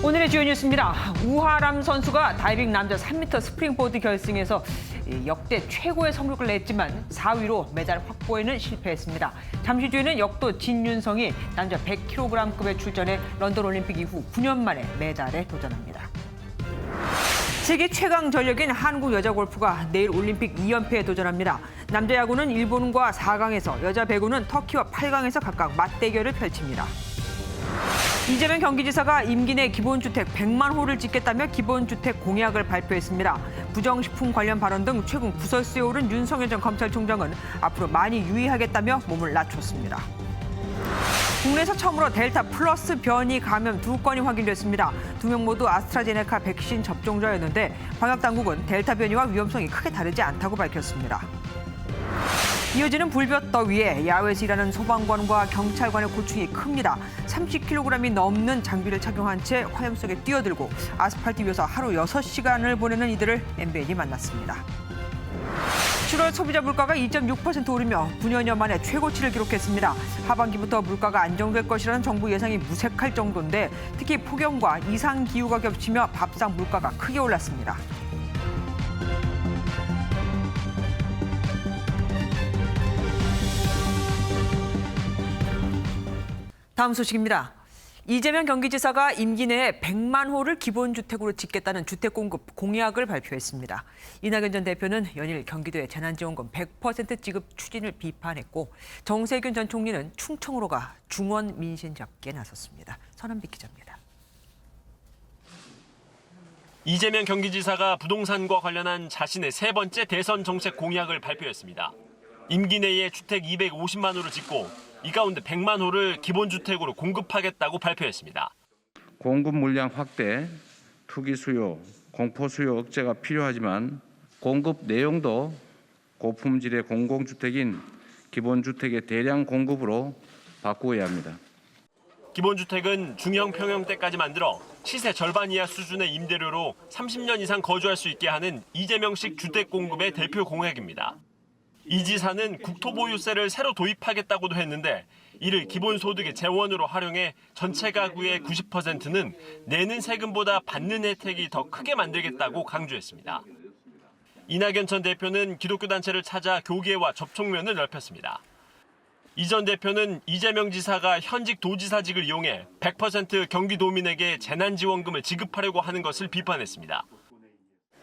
오늘의 주요 뉴스입니다. 우하람 선수가 다이빙 남자 3m 스프링보드 결승에서 역대 최고의 성적을 냈지만 4위로 메달 확보에는 실패했습니다. 잠시 뒤에는 역도 진윤성이 남자 100kg급에 출전해 런던 올림픽 이후 9년 만에 메달에 도전합니다. 세계 최강 전력인 한국 여자 골프가 내일 올림픽 2연패에 도전합니다. 남자 야구는 일본과 4강에서, 여자 배구는 터키와 8강에서 각각 맞대결을 펼칩니다. 이재명 경기지사가 임기 내 기본주택 100만 호를 짓겠다며 기본주택 공약을 발표했습니다. 부정식품 관련 발언 등 최근 구설수에 오른 윤석열 전 검찰총장은 앞으로 많이 유의하겠다며 몸을 낮췄습니다. 국내에서 처음으로 델타 플러스 변이 감염 2건이 확인됐습니다. 2명 모두 아스트라제네카 백신 접종자였는데 방역당국은 델타 변이와 위험성이 크게 다르지 않다고 밝혔습니다. 이어지는 불볕더위에 야외에서 일하는 소방관과 경찰관의 고충이 큽니다. 30kg이 넘는 장비를 착용한 채 화염 속에 뛰어들고 아스팔트 위에서 하루 6시간을 보내는 이들을 MBN이 만났습니다. 7월 소비자 물가가 2.6% 오르며 9년여 만에 최고치를 기록했습니다. 하반기부터 물가가 안정될 것이라는 정부 예상이 무색할 정도인데 특히 폭염과 이상기후가 겹치며 밥상 물가가 크게 올랐습니다. 다음 소식입니다. 이재명 경기지사가 임기 내에 100만 호를 기본주택으로 짓겠다는 주택공급 공약을 발표했습니다. 이낙연 전 대표는 연일 경기도의 재난지원금 100% 지급 추진을 비판했고 정세균 전 총리는 충청으로 가 중원 민심 잡기에 나섰습니다. 서남빛 기자입니다. 이재명 경기지사가 부동산과 관련한 자신의 세 번째 대선 정책 공약을 발표했습니다. 임기 내에 주택 250만 호를 짓고 이 가운데 100만 호를 기본주택으로 공급하겠다고 발표했습니다. 공급 물량 확대, 투기 수요, 공포 수요 억제가 필요하지만 공급 내용도 고품질의 공공주택인 기본주택의 대량 공급으로 바꾸어야 합니다. 기본주택은 중형 평형대까지 만들어 시세 절반 이하 수준의 임대료로 30년 이상 거주할 수 있게 하는 이재명식 주택 공급의 대표 공약입니다. 이 지사는 국토보유세를 새로 도입하겠다고도 했는데 이를 기본소득의 재원으로 활용해 전체 가구의 90%는 내는 세금보다 받는 혜택이 더 크게 만들겠다고 강조했습니다. 이낙연 전 대표는 기독교 단체를 찾아 교계와 접촉면을 넓혔습니다. 이 전 대표는 이재명 지사가 현직 도지사직을 이용해 100% 경기도민에게 재난지원금을 지급하려고 하는 것을 비판했습니다.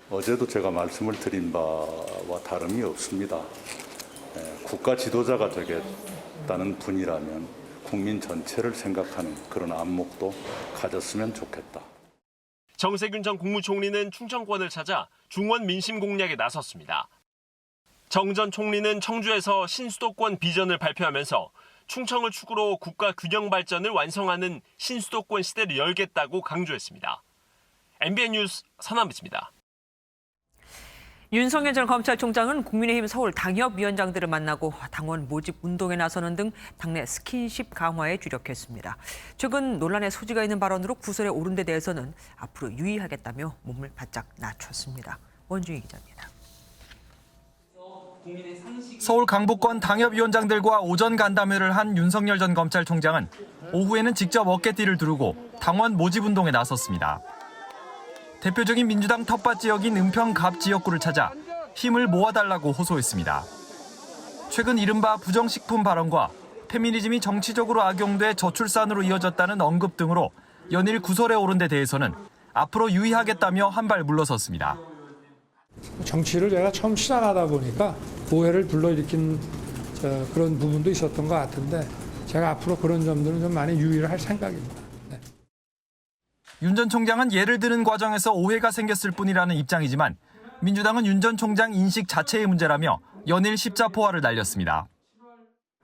어제도 제가 말씀을 드린 바와 다름이 없습니다. 국가 지도자가 되겠다는 분이라면 국민 전체를 생각하는 그런 안목도 가졌으면 좋겠다. 정세균 전 국무총리는 충청권을 찾아 중원 민심 공략에 나섰습니다. 정 전 총리는 청주에서 신수도권 비전을 발표하면서 충청을 축으로 국가 균형 발전을 완성하는 신수도권 시대를 열겠다고 강조했습니다. MBN 뉴스 서남빛입니다. 윤석열 전 검찰총장은 국민의힘 서울 당협위원장들을 만나고 당원 모집 운동에 나서는 등 당내 스킨십 강화에 주력했습니다. 최근 논란의 소지가 있는 발언으로 구설에 오른 데 대해서는 앞으로 유의하겠다며 몸을 바짝 낮췄습니다. 원중희 기자입니다. 서울 강북권 당협위원장들과 오전 간담회를 한 윤석열 전 검찰총장은 오후에는 직접 어깨띠를 두르고 당원 모집 운동에 나섰습니다. 대표적인 민주당 텃밭 지역인 은평 갑 지역구를 찾아 힘을 모아달라고 호소했습니다. 최근 이른바 부정식품 발언과 페미니즘이 정치적으로 악용돼 저출산으로 이어졌다는 언급 등으로 연일 구설에 오른 데 대해서는 앞으로 유의하겠다며 한 발 물러섰습니다. 정치를 제가 처음 시작하다 보니까 오해를 불러일으킨 그런 부분도 있었던 것 같은데 제가 앞으로 그런 점들은 좀 많이 유의를 할 생각입니다. 윤 전 총장은 예를 드는 과정에서 오해가 생겼을 뿐이라는 입장이지만 민주당은 윤 전 총장 인식 자체의 문제라며 연일 십자포화를 날렸습니다.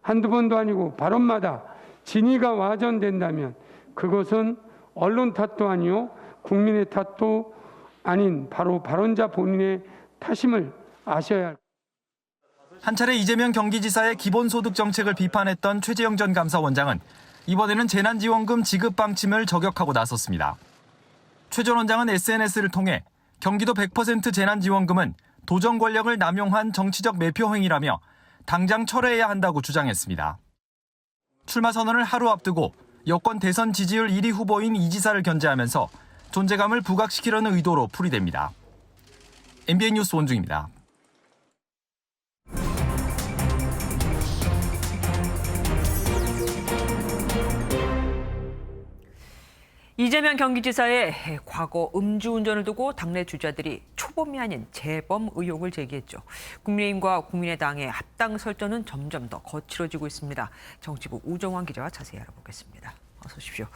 한두 번도 아니고 발언마다 진위가 와전된다면 그것은 언론 탓도 아니요 국민의 탓도 아닌 바로 발언자 본인의 탓임을 아셔야 할 겁니다. 한 차례 이재명 경기지사의 기본소득 정책을 비판했던 최재형 전 감사원장은 이번에는 재난지원금 지급 방침을 저격하고 나섰습니다. 최 전 원장은 SNS를 통해 경기도 100% 재난지원금은 도정 권력을 남용한 정치적 매표 행위라며 당장 철회해야 한다고 주장했습니다. 출마 선언을 하루 앞두고 여권 대선 지지율 1위 후보인 이 지사를 견제하면서 존재감을 부각시키려는 의도로 풀이됩니다. MBN 뉴스 원중입니다. 이재명 경기지사의 과거 음주운전을 두고 당내 주자들이 초범이 아닌 재범 의혹을 제기했죠. 국민의힘과 국민의당의 합당 설전은 점점 더 거칠어지고 있습니다. 정치부 우정환 기자와 자세히 알아보겠습니다. 어서 오십시오.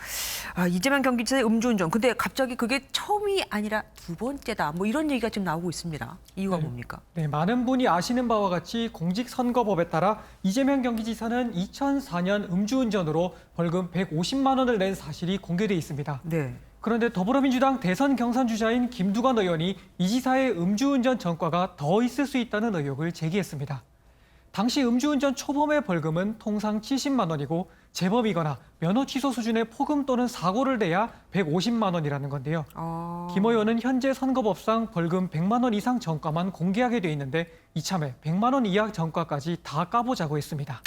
이재명 경기지사의 음주운전. 근데 갑자기 그게 처음이 아니라 두 번째다. 뭐 이런 얘기가 지금 나오고 있습니다. 이유가 뭡니까? 네, 많은 분이 아시는 바와 같이 공직선거법에 따라 이재명 경기지사는 2004년 음주운전으로 벌금 150만 원을 낸 사실이 공개돼 있습니다. 네. 그런데 더불어민주당 대선 경선 주자인 김두관 의원이 이 지사의 음주운전 전과가 더 있을 수 있다는 의혹을 제기했습니다. 당시 음주운전 초범의 벌금은 통상 70만 원이고 재범이거나 면허 취소 수준의 포금 또는 사고를 내야 150만 원이라는 건데요. 김 의원은 현재 선거법상 벌금 100만 원 이상 전과만 공개하게 돼 있는데 이참에 100만 원 이하 전과까지 다 까보자고 했습니다.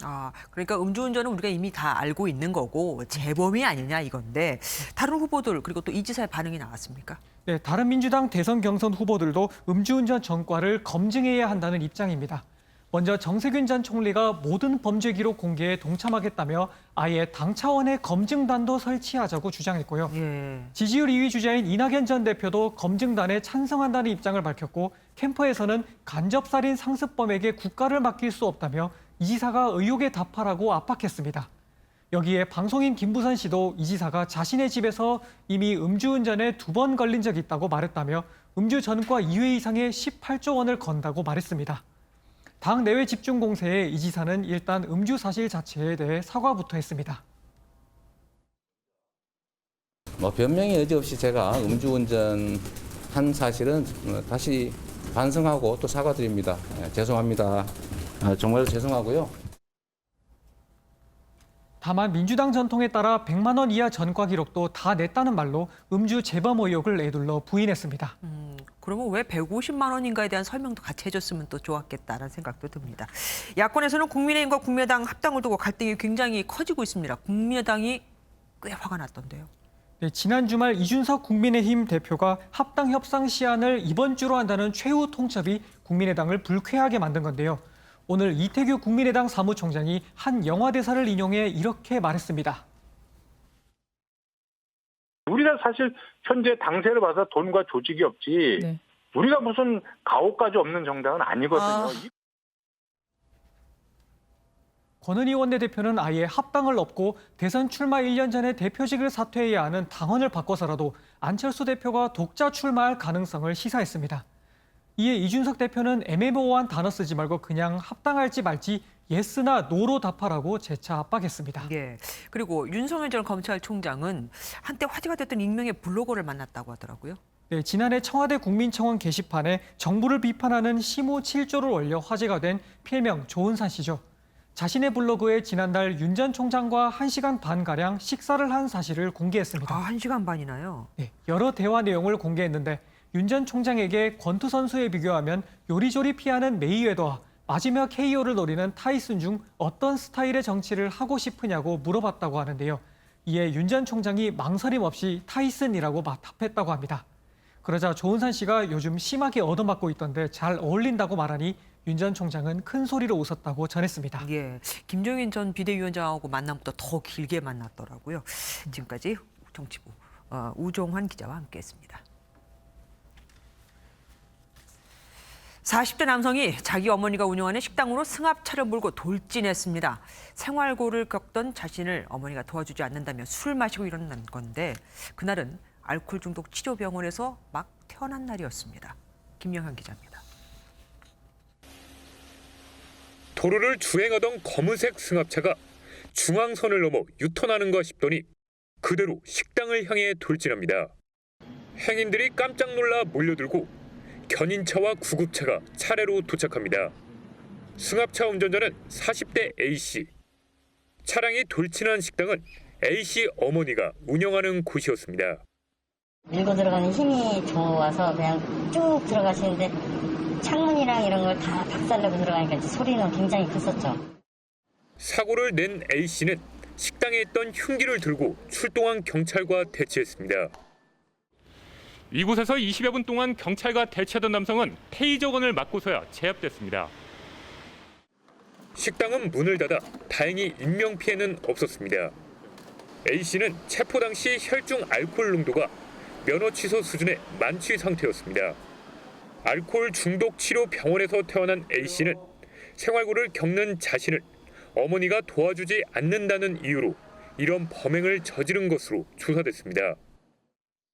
그러니까 음주운전은 우리가 이미 다 알고 있는 거고 재범이 아니냐 이건데 다른 후보들 그리고 또 이 지사의 반응이 나왔습니까? 네, 다른 민주당 대선 경선 후보들도 음주운전 전과를 검증해야 한다는 입장입니다. 먼저 정세균 전 총리가 모든 범죄 기록 공개에 동참하겠다며 아예 당 차원의 검증단도 설치하자고 주장했고요. 예. 지지율 2위 주자인 이낙연 전 대표도 검증단에 찬성한다는 입장을 밝혔고 캠프에서는 간접살인 상습범에게 국가를 맡길 수 없다며 이 지사가 의혹에 답하라고 압박했습니다. 여기에 방송인 김부선 씨도 이 지사가 자신의 집에서 이미 음주운전에 2번 걸린 적이 있다고 말했다며 음주 전과 2회 이상의 18조 원을 건다고 말했습니다. 당 내외 집중 공세에 이 지사는 일단 음주 사실 자체에 대해 사과부터 했습니다. 변명의 여지 없이 제가 음주운전 한 사실은 다시 반성하고 또 사과드립니다. 죄송합니다. 정말 죄송하고요. 다만 민주당 전통에 따라 100만 원 이하 전과 기록도 다 냈다는 말로 음주 재범 의혹을 내둘러 부인했습니다. 그러면 왜 150만 원인가에 대한 설명도 같이 해줬으면 또 좋았겠다라는 생각도 듭니다. 야권에서는 국민의힘과 국민의당 합당을 두고 갈등이 굉장히 커지고 있습니다. 국민의당이 꽤 화가 났던데요. 네, 지난 주말 이준석 국민의힘 대표가 합당 협상 시한을 이번 주로 한다는 최후 통첩이 국민의당을 불쾌하게 만든 건데요. 오늘 이태규 국민의당 사무총장이 한 영화 대사를 인용해 이렇게 말했습니다. 우리가 사실 현재 당세를 봐서 돈과 조직이 없지 네. 우리가 무슨 가오까지 없는 정당은 아니거든요. 권은희 원내대표는 아예 합당을 업고 대선 출마 1년 전에 대표직을 사퇴해야 하는 당원을 바꿔서라도 안철수 대표가 독자 출마할 가능성을 시사했습니다. 이에 이준석 대표는 애매모호한 단어 쓰지 말고 그냥 합당할지 말지 예스나 노로 답하라고 재차 압박했습니다. 예. 그리고 윤석열 전 검찰총장은 한때 화제가 됐던 익명의 블로거를 만났다고 하더라고요. 네, 지난해 청와대 국민청원 게시판에 정부를 비판하는 시무 7조를 올려 화제가 된 필명 조은산 씨죠. 자신의 블로그에 지난달 윤 전 총장과 1시간 반가량 식사를 한 사실을 공개했습니다. 1시간 반이나요? 네, 여러 대화 내용을 공개했는데 윤 전 총장에게 권투 선수에 비교하면 요리조리 피하는 메이웨더와 맞으며 KO를 노리는 타이슨 중 어떤 스타일의 정치를 하고 싶으냐고 물어봤다고 하는데요. 이에 윤 전 총장이 망설임 없이 타이슨이라고 답했다고 합니다. 그러자 조은산 씨가 요즘 심하게 얻어맞고 있던데 잘 어울린다고 말하니 윤 전 총장은 큰 소리로 웃었다고 전했습니다. 예, 김종인 전 비대위원장하고 만남보다 더 길게 만났더라고요. 지금까지 정치부 우종환 기자와 함께했습니다. 40대 남성이 자기 어머니가 운영하는 식당으로 승합차를 몰고 돌진했습니다. 생활고를 겪던 자신을 어머니가 도와주지 않는다며 술을 마시고 일어난 건데 그날은 알코올 중독 치료병원에서 막 태어난 날이었습니다. 김영환 기자입니다. 도로를 주행하던 검은색 승합차가 중앙선을 넘어 유턴하는가 싶더니 그대로 식당을 향해 돌진합니다. 행인들이 깜짝 놀라 몰려들고 견인차와 구급차가 차례로 도착합니다. 승합차 운전자는 40대 A씨. 차량이 돌진한 식당은 A씨 어머니가 운영하는 곳이었습니다. 밀고 들어가는 힘이 좋아서 그냥 쭉 들어가시는데 창문이랑 이런 걸 다 박살내고 들어가니까 소리는 굉장히 컸었죠. 사고를 낸 A씨는 식당에 있던 흉기를 들고 출동한 경찰과 대치했습니다. 이곳에서 20여 분 동안 경찰과 대치하던 남성은 테이저건을 맞고서야 제압됐습니다. 식당은 문을 닫아 다행히 인명피해는 없었습니다. A씨는 체포 당시 혈중 알코올 농도가 면허 취소 수준의 만취 상태였습니다. 알코올 중독 치료 병원에서 퇴원한 A씨는 생활고를 겪는 자신을 어머니가 도와주지 않는다는 이유로 이런 범행을 저지른 것으로 조사됐습니다.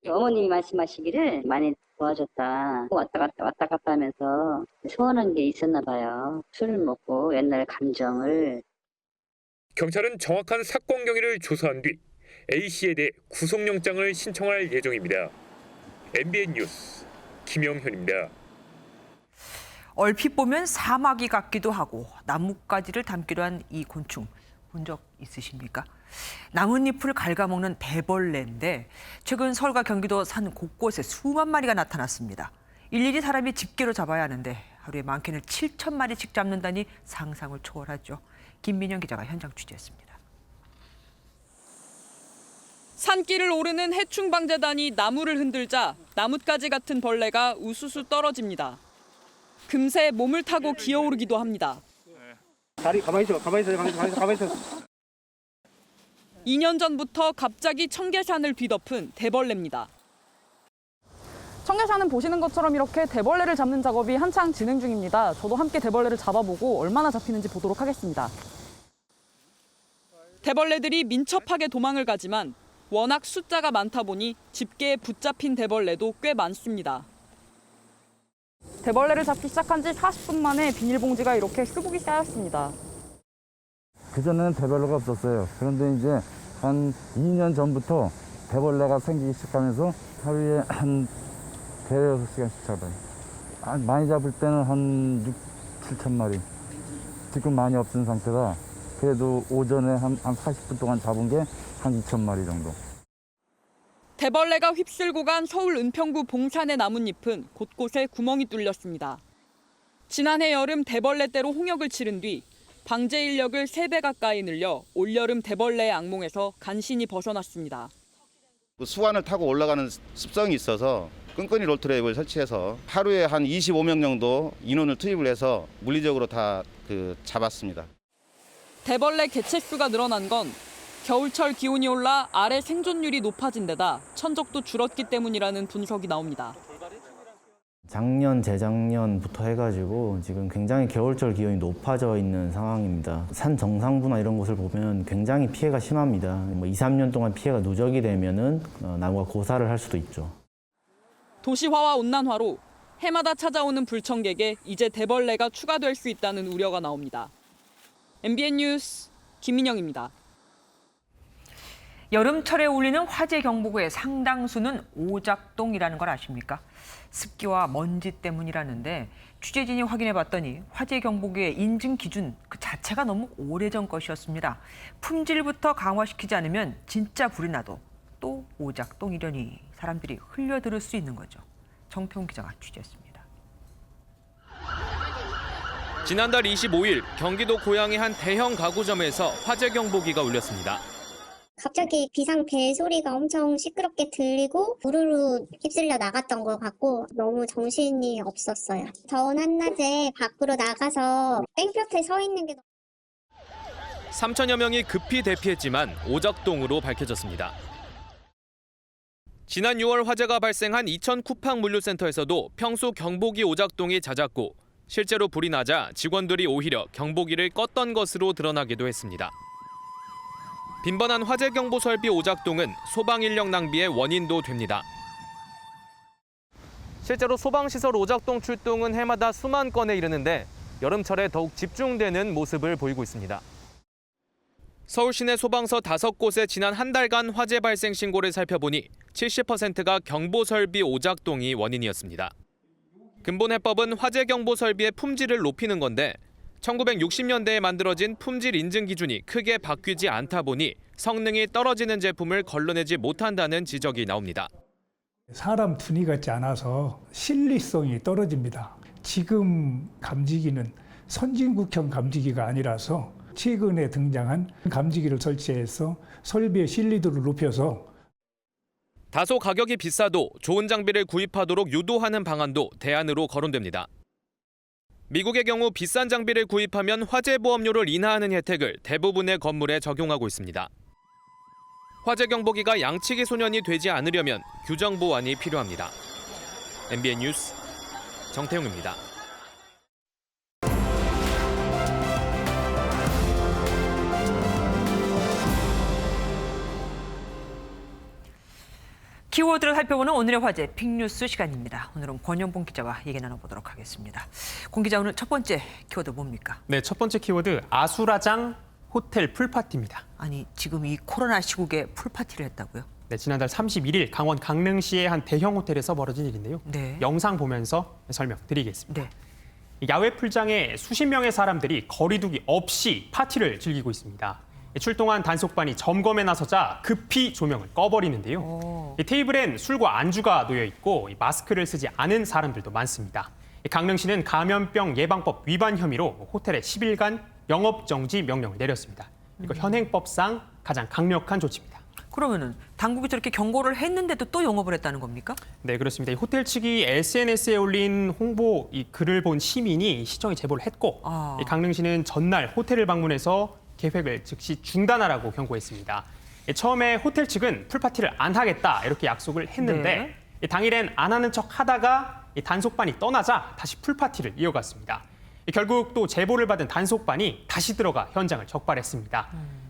어머님이 말씀하시기를 많이 도와줬다. 왔다 갔다 하면서 소원한 게 있었나 봐요. 술을 먹고 옛날 감정을. 경찰은 정확한 사건 경위를 조사한 뒤 A씨에 대해 구속영장을 신청할 예정입니다. MBN 뉴스 김영현입니다. 얼핏 보면 사마귀 같기도 하고 나뭇가지를 닮기도 한 이 곤충 본 적 있으십니까? 나뭇잎을 갉아먹는 대벌레인데 최근 서울과 경기도 산 곳곳에 수만 마리가 나타났습니다. 일일이 사람이 집게로 잡아야 하는데 하루에 많게는 7,000마리씩 잡는다니 상상을 초월하죠. 김민영 기자가 현장 취재했습니다. 산길을 오르는 해충방재단이 나무를 흔들자 나뭇가지 같은 벌레가 우수수 떨어집니다. 금세 몸을 타고 기어오르기도 합니다. 다리 가만히 있어. 2년 전부터 갑자기 청계산을 뒤덮은 대벌레입니다. 청계산은 보시는 것처럼 이렇게 대벌레를 잡는 작업이 한창 진행 중입니다. 저도 함께 대벌레를 잡아보고 얼마나 잡히는지 보도록 하겠습니다. 대벌레들이 민첩하게 도망을 가지만 워낙 숫자가 많다 보니 집게에 붙잡힌 대벌레도 꽤 많습니다. 대벌레를 잡기 시작한 지 40분 만에 비닐봉지가 이렇게 수북이 쌓였습니다. 그전에는 대벌레가 없었어요. 그런데 이제 한 2년 전부터 대벌레가 생기기 시작하면서 하루에 한 대여섯 시간씩 잡아요. 많이 잡을 때는 한 6, 7천 마리. 지금 많이 없은 상태라 그래도 오전에 한 40분 동안 잡은 게 한 2천 마리 정도. 대벌레가 휩쓸고 간 서울 은평구 봉산의 나뭇잎은 곳곳에 구멍이 뚫렸습니다. 지난해 여름 대벌레떼로 홍역을 치른 뒤 방제 인력을 3배 가까이 늘려 올여름 대벌레의 악몽에서 간신히 벗어났습니다. 수완을 타고 올라가는 습성이 있어서 끈끈이 롤트랩을 설치해서 하루에 한 25명 정도 인원을 투입을 해서 물리적으로 다 잡았습니다. 대벌레 개체수가 늘어난 건 겨울철 기온이 올라 알의 생존율이 높아진 데다 천적도 줄었기 때문이라는 분석이 나옵니다. 작년, 재작년부터 해가지고 지금 굉장히 겨울철 기온이 높아져 있는 상황입니다. 산 정상부나 이런 곳을 보면 굉장히 피해가 심합니다. 2, 3년 동안 피해가 누적이 되면은 나무가 고사를 할 수도 있죠. 도시화와 온난화로 해마다 찾아오는 불청객에 이제 대벌레가 추가될 수 있다는 우려가 나옵니다. MBN 뉴스 김민영입니다. 여름철에 울리는 화재 경보구의 상당수는 오작동이라는 걸 아십니까? 습기와 먼지 때문이라는데 취재진이 확인해봤더니 화재 경보구의 인증 기준 그 자체가 너무 오래전 것이었습니다. 품질부터 강화시키지 않으면 진짜 불이 나도 또 오작동이려니 사람들이 흘려들을 수 있는 거죠. 정태훈 기자가 취재했습니다. 지난달 25일 경기도 고양의 한 대형 가구점에서 화재 경보기가 울렸습니다. 갑자기 비상벨 소리가 엄청 시끄럽게 들리고 우르르 휩쓸려 나갔던 것 같고 너무 정신이 없었어요. 더운 한낮에 밖으로 나가서 땡볕에 서 있는 게 3천여 명이 급히 대피했지만 오작동으로 밝혀졌습니다. 지난 6월 화재가 발생한 이천 쿠팡 물류센터에서도 평소 경보기 오작동이 잦았고 실제로 불이 나자 직원들이 오히려 경보기를 껐던 것으로 드러나기도 했습니다. 빈번한 화재 경보 설비 오작동은 소방 인력 낭비의 원인도 됩니다. 실제로 소방시설 오작동 출동은 해마다 수만 건에 이르는데 여름철에 더욱 집중되는 모습을 보이고 있습니다. 서울 시내 소방서 5곳에 지난 한 달간 화재 발생 신고를 살펴보니 70%가 경보 설비 오작동이 원인이었습니다. 근본 해법은 화재 경보 설비의 품질을 높이는 건데 1960년대에 만들어진 품질 인증 기준이 크게 바뀌지 않다 보니 성능이 떨어지는 제품을 걸러내지 못한다는 지적이 나옵니다. 사람 두뇌 같지 않아서 신뢰성이 떨어집니다. 지금 감지기는 선진국형 감지기가 아니라서 최근에 등장한 감지기를 설치해서 설비의 신뢰도를 높여서 다소 가격이 비싸도 좋은 장비를 구입하도록 유도하는 방안도 대안으로 거론됩니다. 미국의 경우 비싼 장비를 구입하면 화재 보험료를 인하하는 혜택을 대부분의 건물에 적용하고 있습니다. 화재 경보기가 양치기 소년이 되지 않으려면 규정 보완이 필요합니다. MBN 뉴스 정태용입니다. 키워드를 살펴보는 오늘의 화제 빅뉴스 시간입니다. 오늘은 권영봉 기자와 얘기 나눠보도록 하겠습니다. 권 기자, 오늘 첫 번째 키워드 뭡니까? 네, 첫 번째 키워드 아수라장 호텔 풀파티입니다. 아니, 지금 이 코로나 시국에 풀파티를 했다고요? 네, 지난달 31일 강원 강릉시의 한 대형 호텔에서 벌어진 일인데요. 네. 영상 보면서 설명드리겠습니다. 네. 야외 풀장에 수십 명의 사람들이 거리두기 없이 파티를 즐기고 있습니다. 출동한 단속반이 점검에 나서자 급히 조명을 꺼버리는데요. 테이블엔 술과 안주가 놓여 있고 마스크를 쓰지 않은 사람들도 많습니다. 강릉시는 감염병 예방법 위반 혐의로 호텔에 10일간 영업정지 명령을 내렸습니다. 이거 현행법상 가장 강력한 조치입니다. 그러면은 당국이 저렇게 경고를 했는데도 또 영업을 했다는 겁니까? 네, 그렇습니다. 이 호텔 측이 SNS에 올린 홍보 이 글을 본 시민이 시청에 제보를 했고, 이 강릉시는 전날 호텔을 방문해서 계획을 즉시 중단하라고 경고했습니다. 처음에 호텔 측은 풀파티를 안 하겠다 이렇게 약속을 했는데 당일엔 안 하는 척 하다가 단속반이 떠나자 다시 풀파티를 이어갔습니다. 결국 또 제보를 받은 단속반이 다시 들어가 현장을 적발했습니다.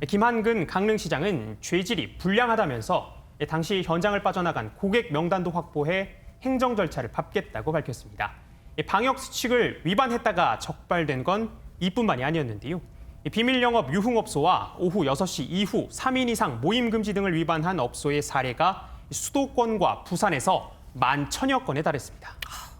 김한근 강릉시장은 죄질이 불량하다면서 당시 현장을 빠져나간 고객 명단도 확보해 행정 절차를 밟겠다고 밝혔습니다. 방역 수칙을 위반했다가 적발된 건 이뿐만이 아니었는데요. 비밀 영업 유흥업소와 오후 6시 이후 3인 이상 모임 금지 등을 위반한 업소의 사례가 수도권과 부산에서 11,000여 건에 달했습니다.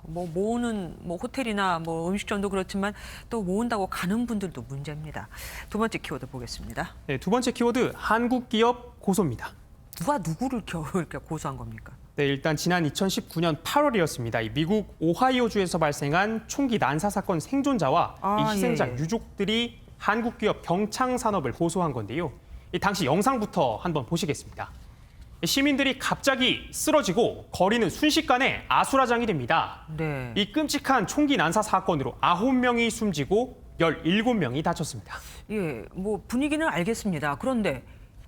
뭐 모으는 호텔이나 음식점도 그렇지만 또 모은다고 가는 분들도 문제입니다. 두 번째 키워드 보겠습니다. 네, 두 번째 키워드 한국 기업 고소입니다. 누가 누구를 이렇게 고소한 겁니까? 네, 일단 지난 2019년 8월이었습니다. 미국 오하이오주에서 발생한 총기 난사 사건 생존자와 희생자 유족들이 한국 기업 경창산업을 고소한 건데요. 당시 영상부터 한번 보시겠습니다. 시민들이 갑자기 쓰러지고 거리는 순식간에 아수라장이 됩니다. 네. 이 끔찍한 총기 난사 사건으로 9명이 숨지고 17명이 다쳤습니다. 예, 분위기는 알겠습니다. 그런데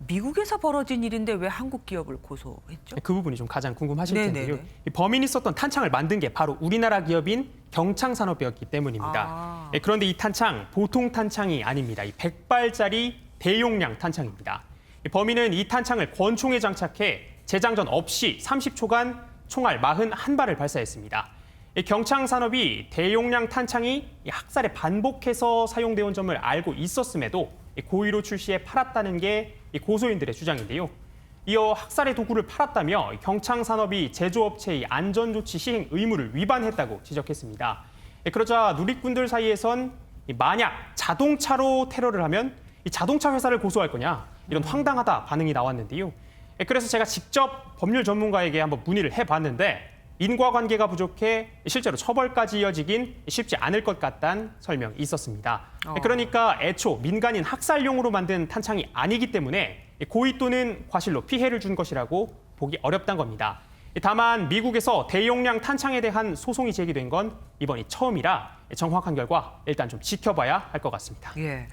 미국에서 벌어진 일인데 왜 한국 기업을 고소했죠? 그 부분이 좀 가장 궁금하실 네네네. 텐데요. 범인이 썼던 탄창을 만든 게 바로 우리나라 기업인 경창산업이었기 때문입니다. 그런데 이 탄창 보통 탄창이 아닙니다. 이 100발짜리 대용량 탄창입니다. 범인은 이 탄창을 권총에 장착해 재장전 없이 30초간 총알 41발을 발사했습니다. 경창산업이 대용량 탄창이 학살에 반복해서 사용되어 온 점을 알고 있었음에도 고의로 출시해 팔았다는 게 고소인들의 주장인데요. 이어 학살의 도구를 팔았다며 경창산업이 제조업체의 안전조치 시행 의무를 위반했다고 지적했습니다. 그러자 누리꾼들 사이에선 만약 자동차로 테러를 하면 이 자동차 회사를 고소할 거냐 이런 황당하다 반응이 나왔는데요. 그래서 제가 직접 법률 전문가에게 한번 문의를 해봤는데 인과관계가 부족해 실제로 처벌까지 이어지긴 쉽지 않을 것 같다는 설명이 있었습니다. 그러니까 애초 민간인 학살용으로 만든 탄창이 아니기 때문에 고의 또는 과실로 피해를 준 것이라고 보기 어렵다는 겁니다. 다만 미국에서 대용량 탄창에 대한 소송이 제기된 건 이번이 처음이라 정확한 결과 일단 좀 지켜봐야 할 것 같습니다. 예,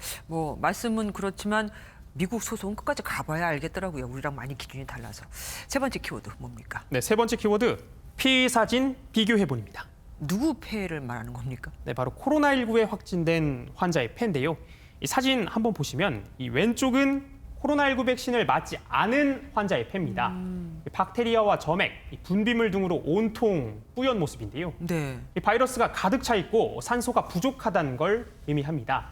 말씀은 그렇지만 미국 소송은 끝까지 가봐야 알겠더라고요. 우리랑 많이 기준이 달라서. 세 번째 키워드 뭡니까? 네, 세 번째 키워드 피해 사진 비교해본입니다. 누구 폐를 말하는 겁니까? 네, 바로 코로나19에 확진된 환자의 폐인데요. 이 사진 한번 보시면 이 왼쪽은 코로나19 백신을 맞지 않은 환자의 폐입니다. 박테리아와 점액, 분비물 등으로 온통 뿌연 모습인데요. 네. 이 바이러스가 가득 차 있고 산소가 부족하다는 걸 의미합니다.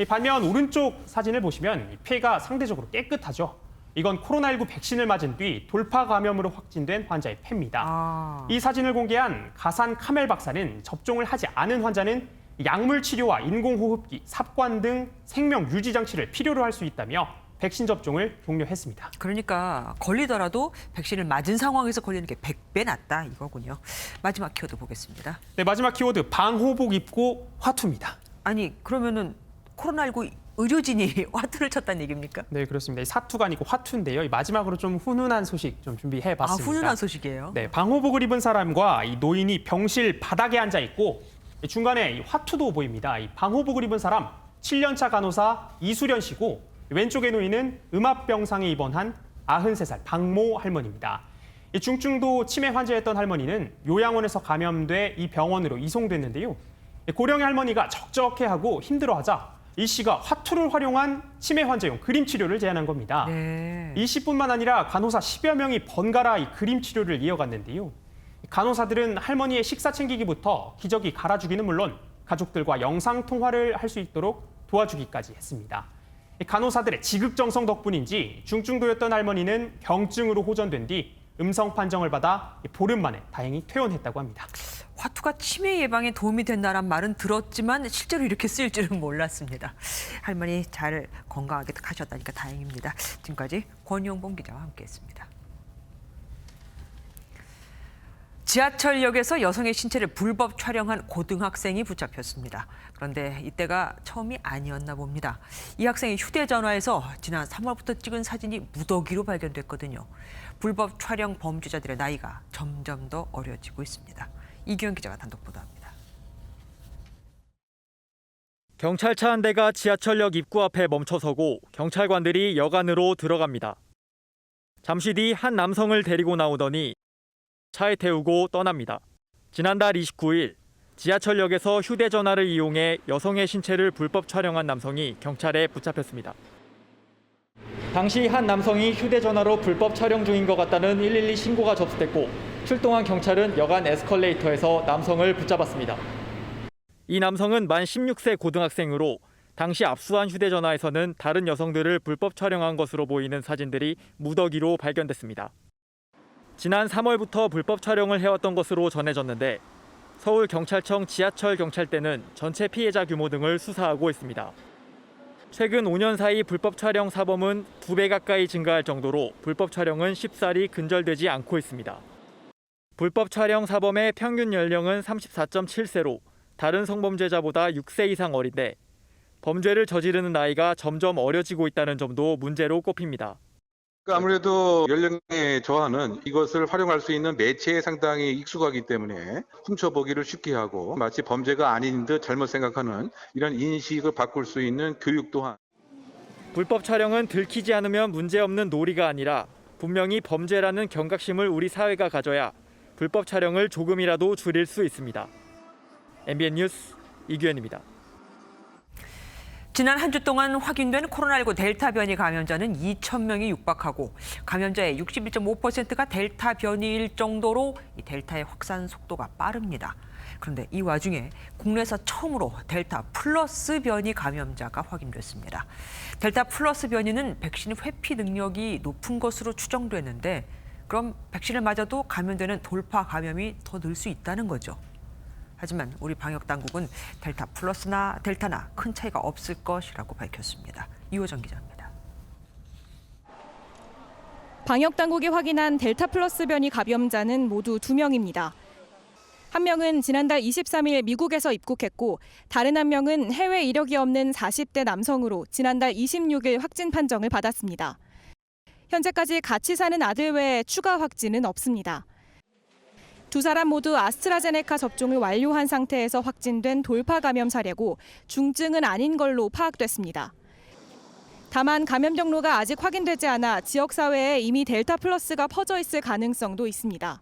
반면 오른쪽 사진을 보시면 이 폐가 상대적으로 깨끗하죠. 이건 코로나19 백신을 맞은 뒤 돌파 감염으로 확진된 환자의 폐입니다. 이 사진을 공개한 가산 카멜 박사는 접종을 하지 않은 환자는 약물 치료와 인공호흡기, 삽관 등 생명 유지 장치를 필요로 할 수 있다며 백신 접종을 종료했습니다. 그러니까 걸리더라도 백신을 맞은 상황에서 걸리는 게 100배 낫다 이거군요. 마지막 키워드 보겠습니다. 네, 마지막 키워드 방호복 입고 화투입니다. 아니 그러면은 코로나19 의료진이 화투를 쳤다는 얘기입니까? 네, 그렇습니다. 이 사투가 아니고 화투인데요. 이 마지막으로 좀 훈훈한 소식 좀 준비해봤습니다. 훈훈한 소식이에요? 네, 방호복을 입은 사람과 이 노인이 병실 바닥에 앉아 있고 중간에 이 화투도 보입니다. 이 방호복을 입은 사람 7년차 간호사 이수련 씨고 왼쪽에 노인은 음압병상에 입원한 93살 박모 할머니입니다. 이 중증도 치매 환자였던 할머니는 요양원에서 감염돼 이 병원으로 이송됐는데요. 고령의 할머니가 적적해하고 힘들어하자 이 씨가 화투를 활용한 치매 환자용 그림 치료를 제안한 겁니다. 네. 이 씨뿐만 아니라 간호사 10여 명이 번갈아 이 그림 치료를 이어갔는데요. 간호사들은 할머니의 식사 챙기기부터 기저귀 갈아주기는 물론 가족들과 영상 통화를 할 수 있도록 도와주기까지 했습니다. 간호사들의 지극정성 덕분인지 중증도였던 할머니는 경증으로 호전된 뒤 음성 판정을 받아 보름 만에 다행히 퇴원했다고 합니다. 화투가 치매 예방에 도움이 된다는 말은 들었지만 실제로 이렇게 쓰일 줄은 몰랐습니다. 할머니 잘 건강하게 가셨다니까 다행입니다. 지금까지 권용봉 기자와 함께했습니다. 지하철역에서 여성의 신체를 불법 촬영한 고등학생이 붙잡혔습니다. 그런데 이때가 처음이 아니었나 봅니다. 이 학생의 휴대전화에서 지난 3월부터 찍은 사진이 무더기로 발견됐거든요. 불법 촬영 범죄자들의 나이가 점점 더 어려지고 있습니다. 이규현 기자가 단독 보도합니다. 경찰차 한 대가 지하철역 입구 앞에 멈춰서고 경찰관들이 여관으로 들어갑니다. 잠시 뒤 한 남성을 데리고 나오더니 차에 태우고 떠납니다. 지난달 29일 지하철역에서 휴대전화를 이용해 여성의 신체를 불법 촬영한 남성이 경찰에 붙잡혔습니다. 당시 한 남성이 휴대전화로 불법 촬영 중인 것 같다는 112 신고가 접수됐고 출동한 경찰은 여관 에스컬레이터에서 남성을 붙잡았습니다. 이 남성은 만 16세 고등학생으로 당시 압수한 휴대전화에서는 다른 여성들을 불법 촬영한 것으로 보이는 사진들이 무더기로 발견됐습니다. 지난 3월부터 불법 촬영을 해왔던 것으로 전해졌는데 서울경찰청 지하철경찰대는 전체 피해자 규모 등을 수사하고 있습니다. 최근 5년 사이 불법 촬영 사범은 2배 가까이 증가할 정도로 불법 촬영은 쉽사리 근절되지 않고 있습니다. 불법 촬영 사범의 평균 연령은 34.7세로 다른 성범죄자보다 6세 이상 어린데 범죄를 저지르는 나이가 점점 어려지고 있다는 점도 문제로 꼽힙니다. 아무래도 연령에 저하는 이것을 활용할 수 있는 매체에 상당히 익숙하기 때문에 훔쳐보기를 쉽게 하고 마치 범죄가 아닌 듯 잘못 생각하는 이런 인식을 바꿀 수 있는 교육 또한. 불법 촬영은 들키지 않으면 문제없는 놀이가 아니라 분명히 범죄라는 경각심을 우리 사회가 가져야 불법 촬영을 조금이라도 줄일 수 있습니다. MBN 뉴스 이규현입니다. 지난 한 주 동안 확인된 코로나19 델타 변이 감염자는 2,000명이 육박하고 감염자의 61.5%가 델타 변이일 정도로 이 델타의 확산 속도가 빠릅니다. 그런데 이 와중에 국내에서 처음으로 델타 플러스 변이 감염자가 확인됐습니다. 델타 플러스 변이는 백신 회피 능력이 높은 것으로 추정됐는데 그럼 백신을 맞아도 감염되는 돌파 감염이 더 늘 수 있다는 거죠. 하지만 우리 방역당국은 델타 플러스나 델타나 큰 차이가 없을 것이라고 밝혔습니다. 이호정 기자입니다. 방역당국이 확인한 델타 플러스 변이 감염자는 모두 2명입니다. 한 명은 지난달 23일 미국에서 입국했고 다른 한 명은 해외 이력이 없는 40대 남성으로 지난달 26일 확진 판정을 받았습니다. 현재까지 같이 사는 아들 외에 추가 확진은 없습니다. 두 사람 모두 아스트라제네카 접종을 완료한 상태에서 확진된 돌파 감염 사례고 중증은 아닌 걸로 파악됐습니다. 다만 감염 경로가 아직 확인되지 않아 지역사회에 이미 델타 플러스가 퍼져 있을 가능성도 있습니다.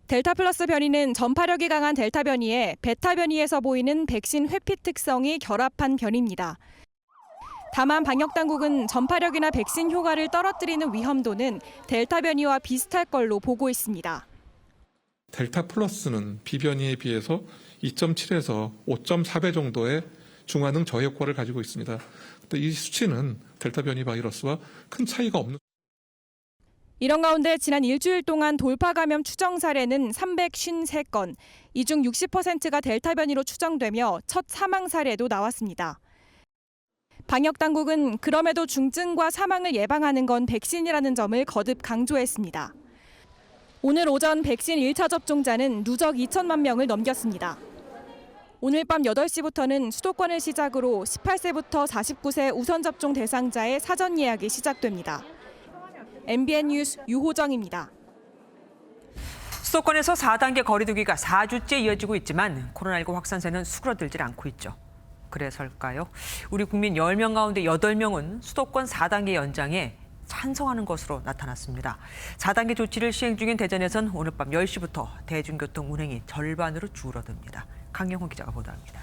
델타 플러스 변이는 전파력이 강한 델타 변이에 베타 변이에서 보이는 백신 회피 특성이 결합한 변이입니다. 다만 방역당국은 전파력이나 백신 효과를 떨어뜨리는 위험도는 델타 변이와 비슷할 걸로 보고 있습니다. 델타 플러스는 비변이에 비해서 2.7에서 5.4배 정도의 중환능 저효과를 가지고 있습니다. 이 수치는 델타 변이 바이러스와 큰 차이가 없는. 이런 가운데 지난 일주일 동안 돌파 감염 추정 사례는 353건, 이 중 60%가 델타 변이로 추정되며 첫 사망 사례도 나왔습니다. 방역당국은 그럼에도 중증과 사망을 예방하는 건 백신이라는 점을 거듭 강조했습니다. 오늘 오전 백신 1차 접종자는 누적 2천만 명을 넘겼습니다. 오늘 밤 8시부터는 수도권을 시작으로 18세부터 49세 우선 접종 대상자의 사전 예약이 시작됩니다. MBN 뉴스 유호정입니다. 수도권에서 4단계 거리두기가 4주째 이어지고 있지만 코로나19 확산세는 수그러들질 않고 있죠. 그래서일까요? 우리 국민 10명 가운데 8명은 수도권 4단계 연장에 찬성하는 것으로 나타났습니다. 4단계 조치를 시행 중인 대전에선 오늘 밤 10시부터 대중교통 운행이 절반으로 줄어듭니다. 강영호 기자가 보도합니다.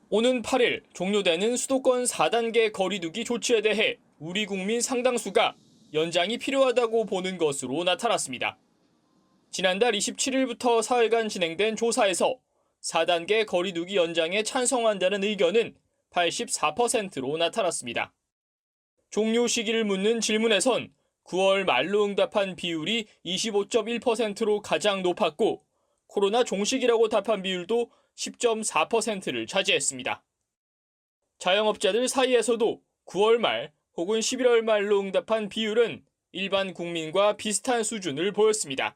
오는 8일 종료되는 수도권 4단계 거리두기 조치에 대해 우리 국민 상당수가 연장이 필요하다고 보는 것으로 나타났습니다. 지난달 27일부터 사흘간 진행된 조사에서 4단계 거리두기 연장에 찬성한다는 의견은 84%로 나타났습니다. 종료 시기를 묻는 질문에선 9월 말로 응답한 비율이 25.1%로 가장 높았고 코로나 종식이라고 답한 비율도 10.4%를 차지했습니다. 자영업자들 사이에서도 9월 말 혹은 11월 말로 응답한 비율은 일반 국민과 비슷한 수준을 보였습니다.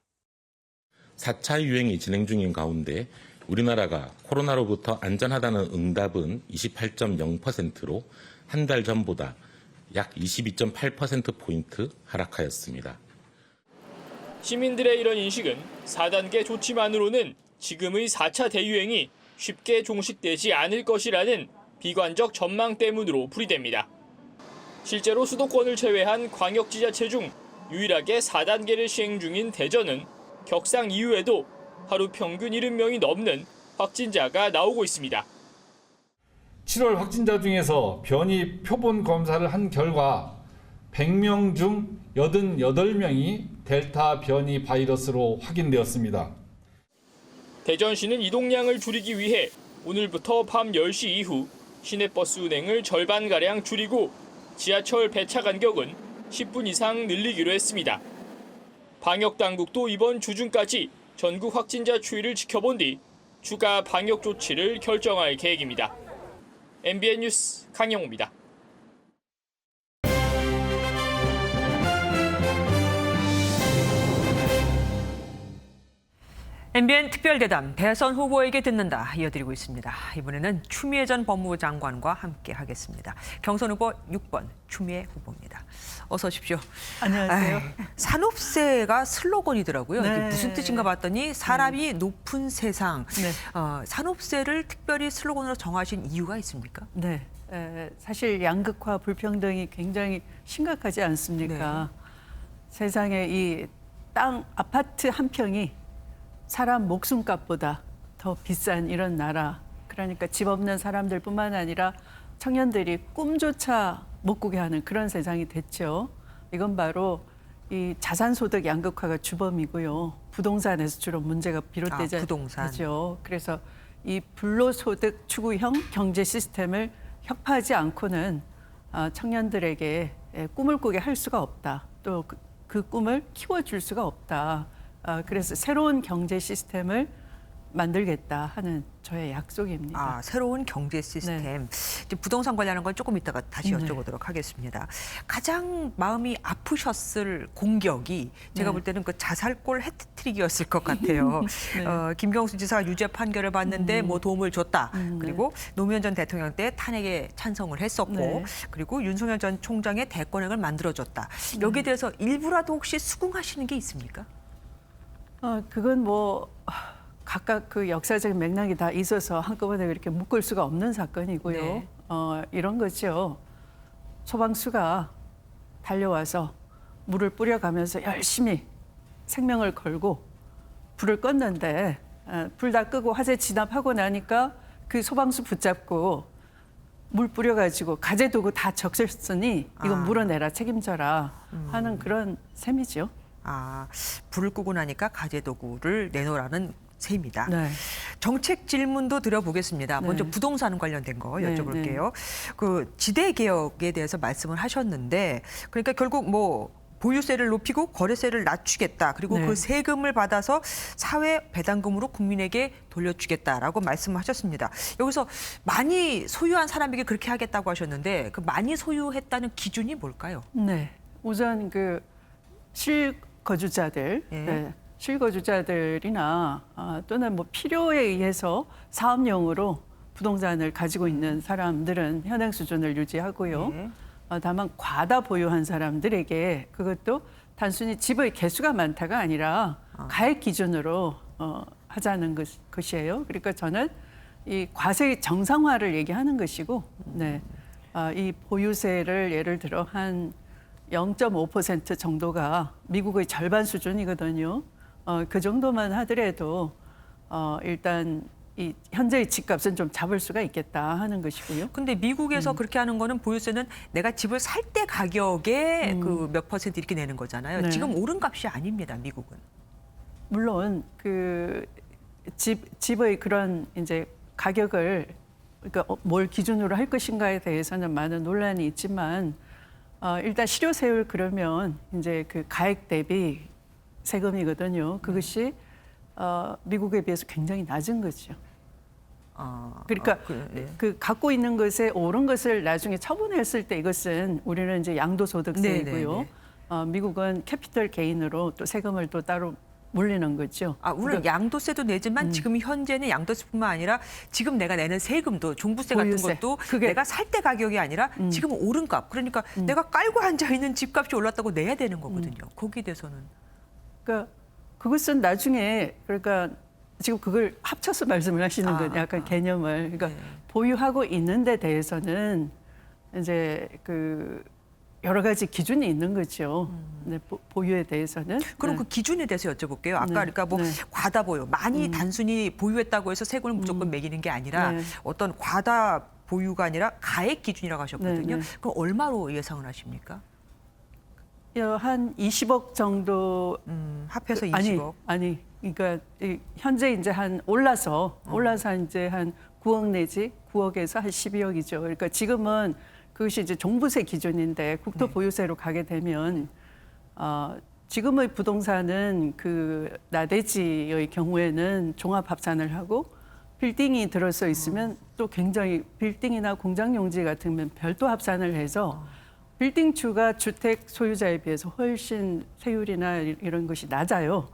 4차 유행이 진행 중인 가운데 우리나라가 코로나로부터 안전하다는 응답은 28.0%로 한 달 전보다 약 22.8%포인트 하락하였습니다. 시민들의 이런 인식은 4단계 조치만으로는 지금의 4차 대유행이 쉽게 종식되지 않을 것이라는 비관적 전망 때문으로 풀이됩니다. 실제로 수도권을 제외한 광역지자체 중 유일하게 4단계를 시행 중인 대전은 격상 이후에도 하루 평균 70명이 넘는 확진자가 나오고 있습니다. 7월 확진자 중에서 변이 표본 검사를 한 결과 100명 중 88명이 델타 변이 바이러스로 확인되었습니다. 대전시는 이동량을 줄이기 위해 오늘부터 밤 10시 이후 시내버스 운행을 절반가량 줄이고 지하철 배차 간격은 10분 이상 늘리기로 했습니다. 방역당국도 이번 주중까지 전국 확진자 추이를 지켜본 뒤 추가 방역 조치를 결정할 계획입니다. MBN 뉴스 강영호입니다. MBN 특별대담 대선 후보에게 듣는다 이어드리고 있습니다. 이번에는 추미애 전 법무부 장관과 함께 하겠습니다. 경선 후보 6번 추미애 후보입니다. 어서 오십시오. 안녕하세요. 산업세가 슬로건이더라고요. 네. 이게 무슨 뜻인가 봤더니 사람이 높은 세상. 네. 산업세를 특별히 슬로건으로 정하신 이유가 있습니까? 네. 사실 양극화 불평등이 굉장히 심각하지 않습니까? 네. 세상에 이 땅 아파트 한 평이 사람 목숨값보다 더 비싼 이런 나라. 그러니까 집 없는 사람들뿐만 아니라 청년들이 꿈조차 못 꾸게 하는 그런 세상이 됐죠. 이건 바로 이 자산소득 양극화가 주범이고요. 부동산에서 주로 문제가 비롯되죠. 부동산. 그래서 이 불로소득 추구형 경제 시스템을 혁파하지 않고는 청년들에게 꿈을 꾸게 할 수가 없다. 또 그 꿈을 키워줄 수가 없다. 그래서 새로운 경제 시스템을 만들겠다 하는 저의 약속입니다. 새로운 경제 시스템. 이제 부동산 관련한 건 조금 이따가 다시 여쭤보도록 하겠습니다. 가장 마음이 아프셨을 공격이 제가 볼 때는 그 자살골 해트트릭이었을 것 같아요. 김경수 지사가 유죄 판결을 받는데 뭐 도움을 줬다. 그리고 노무현 전 대통령 때 탄핵에 찬성을 했었고 그리고 윤석열 전 총장의 대권행을 만들어줬다. 여기에 대해서 일부라도 혹시 수긍하시는 게 있습니까? 그건 뭐 각각 그 역사적인 맥락이 다 있어서 한꺼번에 그렇게 묶을 수가 없는 사건이고요. 네. 이런 거죠. 소방수가 달려와서 물을 뿌려가면서 열심히 생명을 걸고 불을 껐는데 불 다 끄고 화재 진압하고 나니까 그 소방수 붙잡고 물 뿌려가지고 가재도구 다 적셨으니 이건 물어내라 책임져라 하는 그런 셈이죠. 불을 끄고 나니까 가재도구를 내놓으라는 셈이다. 네. 정책 질문도 드려보겠습니다. 먼저 부동산 관련된 거 여쭤볼게요. 그 지대 개혁에 대해서 말씀을 하셨는데 그러니까 결국 뭐 보유세를 높이고 거래세를 낮추겠다. 그리고 그 세금을 받아서 사회 배당금으로 국민에게 돌려주겠다라고 말씀하셨습니다. 여기서 많이 소유한 사람에게 그렇게 하겠다고 하셨는데 그 많이 소유했다는 기준이 뭘까요? 네. 우선 그 실거주자들, 실거주자들이나 또는 뭐 필요에 의해서 사업용으로 부동산을 가지고 있는 사람들은 현행 수준을 유지하고요. 네. 다만 과다 보유한 사람들에게 그것도 단순히 집의 개수가 많다가 아니라 가액 기준으로 하자는 것이에요. 그러니까 저는 이 과세 정상화를 얘기하는 것이고, 네, 이 보유세를 예를 들어 한 0.5% 정도가 미국의 절반 수준이거든요. 그 정도만 하더라도 일단 이 현재의 집값은 좀 잡을 수가 있겠다 하는 것이고요. 근데 미국에서 그렇게 하는 거는 보유세는 내가 집을 살 때 가격에 그 몇 퍼센트 이렇게 내는 거잖아요. 네. 지금 오른 값이 아닙니다, 미국은. 물론 그 집의 그런 이제 가격을 그러니까 뭘 기준으로 할 것인가에 대해서는 많은 논란이 있지만 일단 실효세율 그러면 이제 그 가액 대비 세금이거든요. 그것이 미국에 비해서 굉장히 낮은 거죠. 그러니까 그 갖고 있는 것에 오른 것을 나중에 처분했을 때 이것은 우리는 이제 양도소득세이고요. 미국은 캐피털 게인으로 또 세금을 또 따로 물리는 거죠. 물론 그러니까, 양도세도 내지만 지금 현재는 양도세뿐만 아니라 지금 내가 내는 세금도 종부세 같은 보유세. 것도 내가 살 때 가격이 아니라 지금 오른 값. 그러니까 내가 깔고 앉아 있는 집값이 올랐다고 내야 되는 거거든요. 거기에 대해서는. 그러니까 그것은 나중에 그러니까 지금 그걸 합쳐서 말씀을 하시는 건 약간 개념을 그러니까 보유하고 있는 데 대해서는 이제 그 여러 가지 기준이 있는 거죠. 네, 보유에 대해서는. 그럼 그 기준에 대해서 여쭤볼게요. 아까 그러니까 뭐 과다 보유, 많이 단순히 보유했다고 해서 세금을 무조건 매기는 게 아니라 어떤 과다 보유가 아니라 가액 기준이라고 하셨거든요. 그럼 얼마로 예상을 하십니까? 한 20억 정도 합해서 20억. 아니 그러니까 현재 이제 한 올라서 이제 한 9억 내지 9억에서 한 12억이죠. 그러니까 지금은 그것이 이제 종부세 기준인데 국토 보유세로 가게 되면 지금의 부동산은 그 나대지의 경우에는 종합 합산을 하고 빌딩이 들어서 있으면 또 굉장히 빌딩이나 공장 용지 같으면 별도 합산을 해서 빌딩주가 주택 소유자에 비해서 훨씬 세율이나 이런 것이 낮아요.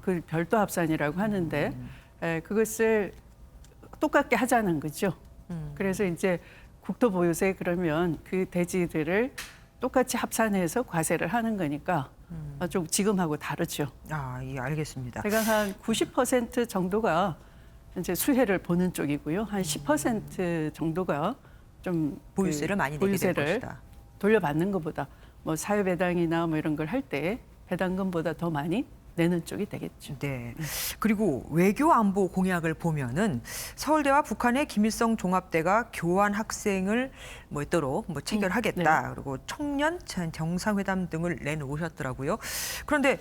그 별도 합산이라고 하는데 그것을 똑같게 하자는 거죠. 그래서 이제 국토보유세 그러면 그 대지들을 똑같이 합산해서 과세를 하는 거니까 좀 지금하고 다르죠. 예, 알겠습니다. 제가 한 90% 정도가 이제 수혜를 보는 쪽이고요. 한 10% 정도가 좀 보유세를 많이 내게 될 것이다. 돌려받는 것보다 뭐 사유배당이나 뭐 이런 걸 할 때 배당금보다 더 많이 내는 쪽이 되겠죠. 네. 그리고 외교 안보 공약을 보면은 서울대와 북한의 김일성 종합대가 교환 학생을 뭐 있도록 뭐 체결하겠다. 그리고 청년 정상회담 등을 내놓으셨더라고요. 그런데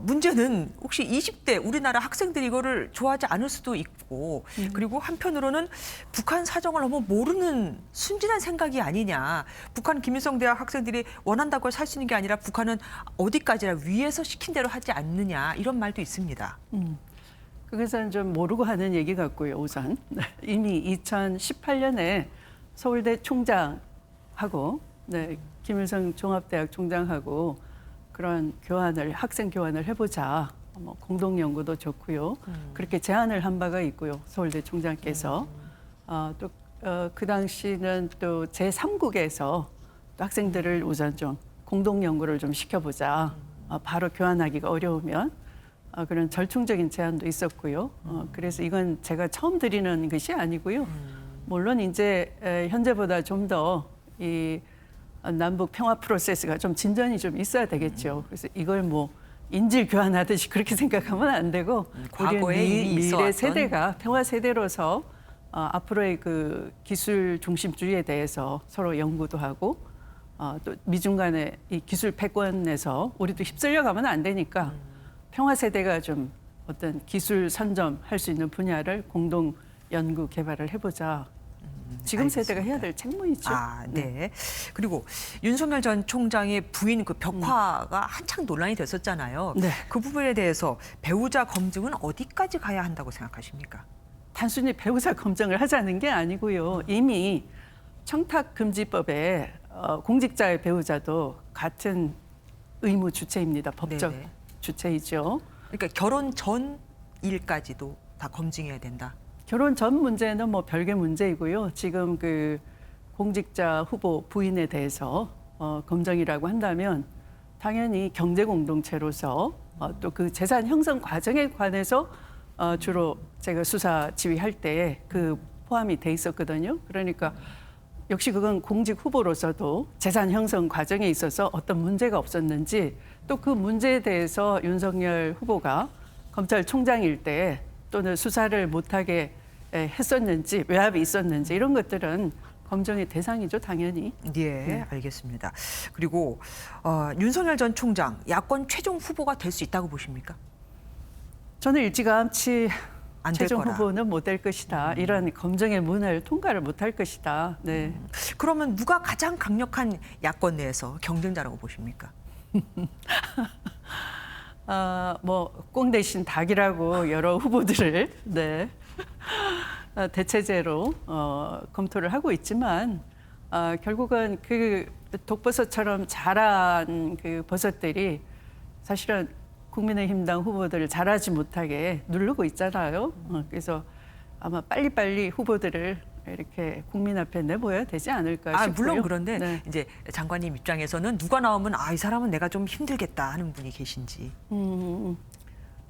문제는 혹시 20대 우리나라 학생들이 이거를 좋아하지 않을 수도 있고 그리고 한편으로는 북한 사정을 너무 모르는 순진한 생각이 아니냐. 북한 김일성 대학 학생들이 원한다고 살 수 있는 게 아니라 북한은 어디까지나 위에서 시킨 대로 하지 않느냐 이런 말도 있습니다. 그것은 좀 모르고 하는 얘기 같고요. 우선 이미 2018년에 서울대 총장하고 김일성 종합대학 총장하고 그런 학생 교환을 해보자. 뭐 공동 연구도 좋고요. 그렇게 제안을 한 바가 있고요. 서울대 총장께서 또 그 당시는 또 제3국에서 또 학생들을 우선 좀 공동 연구를 좀 시켜보자. 바로 교환하기가 어려우면 그런 절충적인 제안도 있었고요. 그래서 이건 제가 처음 드리는 것이 아니고요. 물론 이제 현재보다 좀 더 이 남북 평화 프로세스가 좀 진전이 좀 있어야 되겠죠. 그래서 이걸 뭐 인질 교환하듯이 그렇게 생각하면 안 되고 과거에 미래 세대가 평화 세대로서 앞으로의 그 기술 중심주의에 대해서 서로 연구도 하고 또 미중 간의 이 기술 패권에서 우리도 휩쓸려 가면 안 되니까 평화 세대가 좀 어떤 기술 선점할 수 있는 분야를 공동 연구 개발을 해보자. 지금 알겠습니다. 세대가 해야 될 책무이죠. 네. 그리고 윤석열 전 총장의 부인 그 벽화가 한창 논란이 됐었잖아요. 그 부분에 대해서 배우자 검증은 어디까지 가야 한다고 생각하십니까? 단순히 배우자 검증을 하자는 게 아니고요. 이미 청탁금지법에 공직자의 배우자도 같은 의무 주체입니다. 법적 주체이죠. 그러니까 결혼 전 일까지도 다 검증해야 된다. 결혼 전 문제는 뭐 별개 문제이고요. 지금 그 공직자 후보 부인에 대해서 검증이라고 한다면 당연히 경제 공동체로서 또 그 재산 형성 과정에 관해서 주로 제가 수사 지휘할 때 그 포함이 돼 있었거든요. 그러니까 역시 그건 공직 후보로서도 재산 형성 과정에 있어서 어떤 문제가 없었는지 또 그 문제에 대해서 윤석열 후보가 검찰총장일 때 또는 수사를 못하게 했었는지 외압이 있었는지 이런 것들은 검증의 대상이죠, 당연히. 예, 알겠습니다. 그리고 윤석열 전 총장 야권 최종 후보가 될 수 있다고 보십니까? 저는 일찌감치 안 될 최종 거라. 후보는 못 될 것이다. 이런 검증의 문을 통과를 못 할 것이다. 네. 그러면 누가 가장 강력한 야권 내에서 경쟁자라고 보십니까? 뭐 꽁 대신 닭이라고 여러 후보들을 네. 대체제로 검토를 하고 있지만 결국은 그 독버섯처럼 자란 그 버섯들이 사실은 국민의힘당 후보들을 잘하지 못하게 누르고 있잖아요. 그래서 아마 빨리빨리 후보들을 이렇게 국민 앞에 내보여야 되지 않을까 싶고요. 물론 그런데 네. 이제 장관님 입장에서는 누가 나오면 이 사람은 내가 좀 힘들겠다 하는 분이 계신지.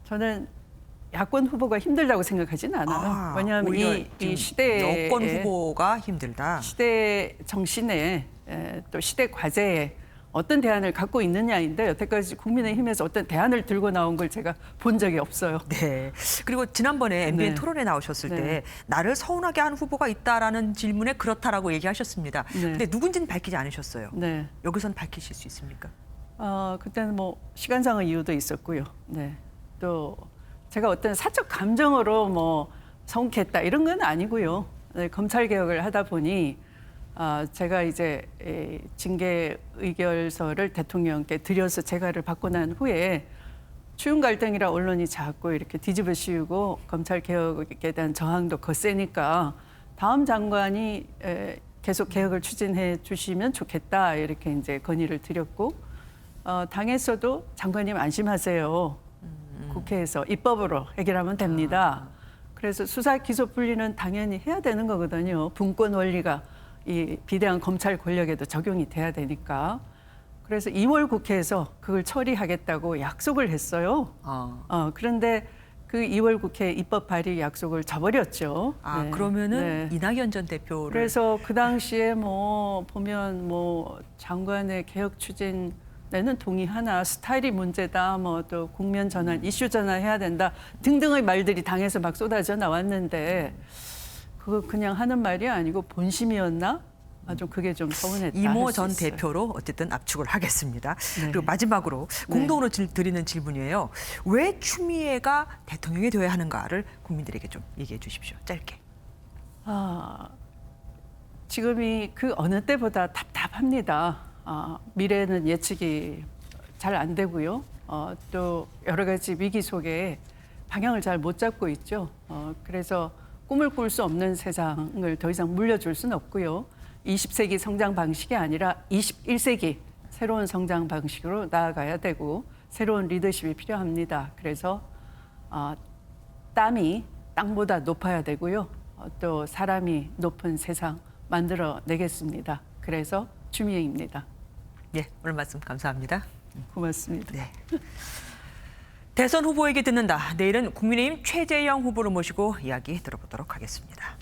저는 야권 후보가 힘들다고 생각하지는 않아요. 왜냐하면 이 시대에 여권 후보가 힘들다. 시대 정신에 또 시대 과제에 어떤 대안을 갖고 있느냐인데 여태까지 국민의힘에서 어떤 대안을 들고 나온 걸 제가 본 적이 없어요. 네. 그리고 지난번에 MBN 네. 토론에 나오셨을 네. 때 나를 서운하게 한 후보가 있다라는 질문에 그렇다라고 얘기하셨습니다. 네. 근데 누군지는 밝히지 않으셨어요. 네. 여기서는 밝히실 수 있습니까? 그때는 뭐 시간상의 이유도 있었고요. 네. 또 제가 어떤 사적 감정으로 뭐 성했다 이런 건 아니고요. 네, 검찰 개혁을 하다 보니 제가 이제 징계 의결서를 대통령께 드려서 재가를 받고 난 후에 추윤 갈등이라 언론이 자꾸 이렇게 뒤집어 씌우고 검찰 개혁에 대한 저항도 거세니까 다음 장관이 계속 개혁을 추진해 주시면 좋겠다 이렇게 이제 건의를 드렸고 당에서도 장관님 안심하세요. 국회에서 입법으로 해결하면 됩니다. 그래서 수사 기소 분리는 당연히 해야 되는 거거든요. 분권 원리가 이 비대한 검찰 권력에도 적용이 돼야 되니까. 그래서 2월 국회에서 그걸 처리하겠다고 약속을 했어요. 그런데 그 2월 국회 입법 발의 약속을 저버렸죠. 네. 그러면은 이낙연 전 대표를 그래서 그 당시에 뭐 보면 뭐 장관의 개혁 추진에는 동의하나 스타일이 문제다, 뭐 또 국면 전환, 이슈 전환해야 된다 등등의 말들이 당에서 막 쏟아져 나왔는데. 그거 그냥 하는 말이 아니고 본심이었나? 좀 그게 좀 서운했다. 이모 전 대표로 어쨌든 압축을 하겠습니다. 네. 그리고 마지막으로 공동으로 드리는 질문이에요. 왜 추미애가 대통령이 되어야 하는가를 국민들에게 좀 얘기해 주십시오. 짧게. 지금이 그 어느 때보다 답답합니다. 미래는 예측이 잘 안 되고요. 또 여러 가지 위기 속에 방향을 잘 못 잡고 있죠. 그래서 꿈을 꿀 수 없는 세상을 더 이상 물려줄 수는 없고요. 20세기 성장 방식이 아니라 21세기 새로운 성장 방식으로 나아가야 되고 새로운 리더십이 필요합니다. 그래서 땀이 땅보다 높아야 되고요. 또 사람이 높은 세상 만들어내겠습니다. 그래서 추미애입니다. 예, 오늘 말씀 감사합니다. 고맙습니다. 네. 대선 후보에게 듣는다. 내일은 국민의힘 최재형 후보를 모시고 이야기 들어보도록 하겠습니다.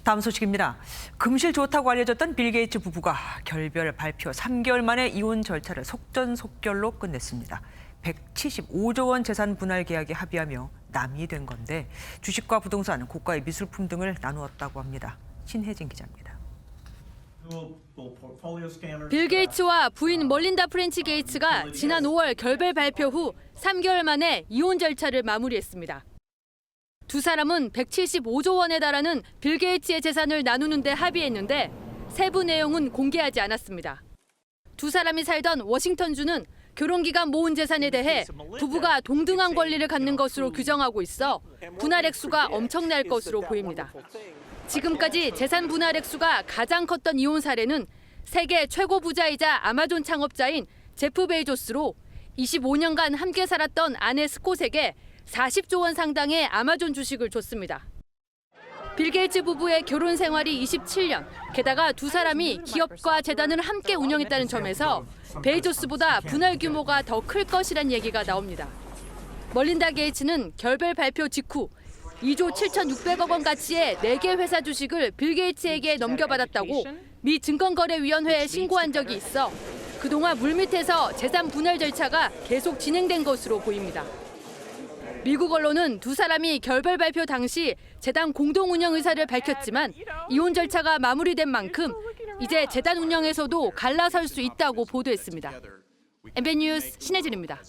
다음 소식입니다. 금실 좋다고 알려졌던 빌 게이츠 부부가 결별 발표 3개월 만에 이혼 절차를 속전속결로 끝냈습니다. 175조 원 재산 분할 계약에 합의하며 남이 된 건데 주식과 부동산, 고가의 미술품 등을 나누었다고 합니다. 신혜진 기자입니다. 빌 게이츠와 부인 멀린다 프렌치 게이츠가 지난 5월 결별 발표 후 3개월 만에 이혼 절차를 마무리했습니다. 두 사람은 175조 원에 달하는 빌 게이츠의 재산을 나누는 데 합의했는데 세부 내용은 공개하지 않았습니다. 두 사람이 살던 워싱턴주는 결혼기간 모은 재산에 대해 부부가 동등한 권리를 갖는 것으로 규정하고 있어 분할 액수가 엄청날 것으로 보입니다. 지금까지 재산 분할 액수가 가장 컸던 이혼 사례는 세계 최고 부자이자 아마존 창업자인 제프 베이조스로 25년간 함께 살았던 아내 스콧에게 40조 원 상당의 아마존 주식을 줬습니다. 빌 게이츠 부부의 결혼 생활이 27년, 게다가 두 사람이 기업과 재단을 함께 운영했다는 점에서 베이조스보다 분할 규모가 더 클 것이란 얘기가 나옵니다. 멀린다 게이츠는 결별 발표 직후 2조 7,600억 원 가치의 4개 회사 주식을 빌 게이츠에게 넘겨받았다고 미 증권거래위원회에 신고한 적이 있어 그동안 물밑에서 재산 분할 절차가 계속 진행된 것으로 보입니다. 미국 언론은 두 사람이 결별 발표 당시 재단 공동 운영 의사를 밝혔지만 이혼 절차가 마무리된 만큼 이제 재단 운영에서도 갈라설 수 있다고 보도했습니다. MBN 뉴스 신혜진입니다.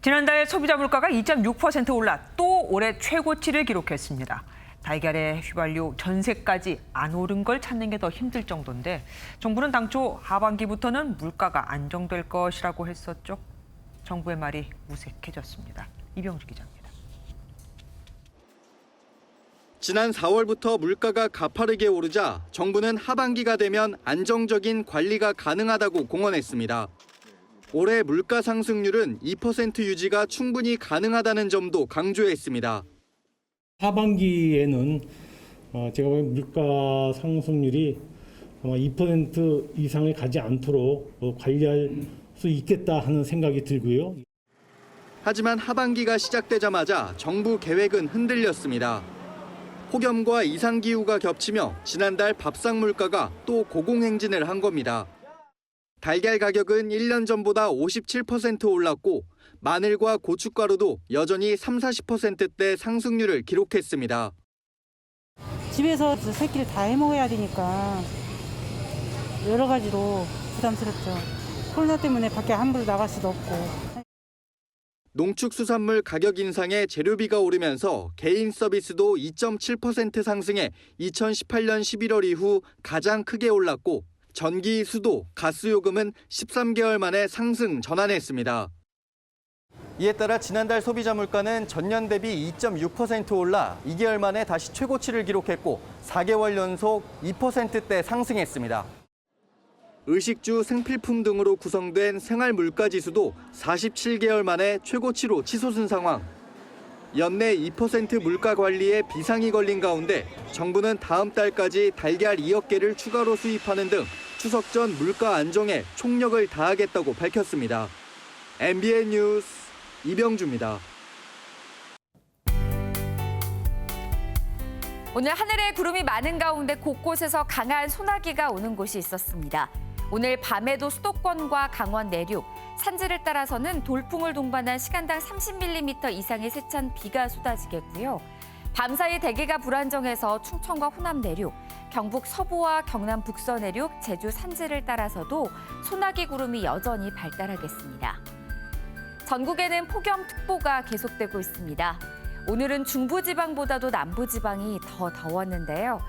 지난달 소비자 물가가 2.6% 올라 또 올해 최고치를 기록했습니다. 달걀에 휘발유, 전세까지 안 오른 걸 찾는 게 더 힘들 정도인데 정부는 당초 하반기부터는 물가가 안정될 것이라고 했었죠. 정부의 말이 무색해졌습니다. 이병주 기자입니다. 지난 4월부터 물가가 가파르게 오르자 정부는 하반기가 되면 안정적인 관리가 가능하다고 공언했습니다. 올해 물가 상승률은 2% 유지가 충분히 가능하다는 점도 강조했습니다. 하반기에는 제가 보기엔 물가 상승률이 아마 2% 이상을 가지 않도록 관리할 수 있겠다 하는 생각이 들고요. 하지만 하반기가 시작되자마자 정부 계획은 흔들렸습니다. 폭염과 이상기후가 겹치며 지난달 밥상 물가가 또 고공행진을 한 겁니다. 달걀 가격은 1년 전보다 57% 올랐고 마늘과 고춧가루도 여전히 30-40%대 상승률을 기록했습니다. 집에서 새끼를 다 해먹어야 되니까 여러 가지로 부담스럽죠. 코로나 때문에 밖에 함부로 나갈 수도 없고. 농축수산물 가격 인상에 재료비가 오르면서 개인 서비스도 2.7% 상승해 2018년 11월 이후 가장 크게 올랐고 전기, 수도, 가스요금은 13개월 만에 상승 전환했습니다. 이에 따라 지난달 소비자 물가는 전년 대비 2.6% 올라 2개월 만에 다시 최고치를 기록했고 4개월 연속 2%대 상승했습니다. 의식주, 생필품 등으로 구성된 생활물가지수도 47개월 만에 최고치로 치솟은 상황. 연내 2% 물가 관리에 비상이 걸린 가운데 정부는 다음 달까지 달걀 2억 개를 추가로 수입하는 등 추석 전 물가 안정에 총력을 다하겠다고 밝혔습니다. MBN 뉴스 이병주입니다. 오늘 하늘에 구름이 많은 가운데 곳곳에서 강한 소나기가 오는 곳이 있었습니다. 오늘 밤에도 수도권과 강원 내륙, 산지를 따라서는 돌풍을 동반한 시간당 30mm 이상의 세찬 비가 쏟아지겠고요. 밤사이 대기가 불안정해서 충청과 호남 내륙, 경북 서부와 경남 북서 내륙, 제주 산지를 따라서도 소나기 구름이 여전히 발달하겠습니다. 전국에는 폭염특보가 계속되고 있습니다. 오늘은 중부지방보다도 남부지방이 더 더웠는데요.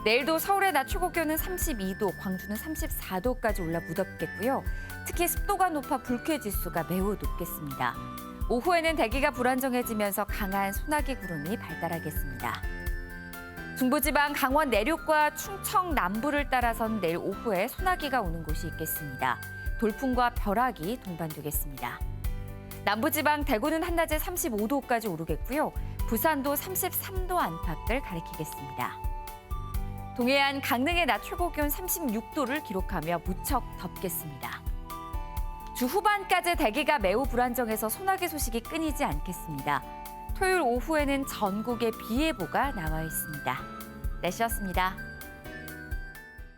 내일도 서울의 낮 최고 기온은 32도, 광주는 34도까지 올라 무덥겠고요. 특히 습도가 높아 불쾌지수가 매우 높겠습니다. 오후에는 대기가 불안정해지면서 강한 소나기 구름이 발달하겠습니다. 중부지방 강원 내륙과 충청 남부를 따라선 내일 오후에 소나기가 오는 곳이 있겠습니다. 돌풍과 벼락이 동반되겠습니다. 남부지방 대구는 한낮에 35도까지 오르겠고요. 부산도 33도 안팎을 가리키겠습니다. 동해안 강릉의 낮 최고 기온 36도를 기록하며 무척 덥겠습니다. 주 후반까지 대기가 매우 불안정해서 소나기 소식이 끊이지 않겠습니다. 토요일 오후에는 전국에 비 예보가 나와 있습니다. 날씨였습니다.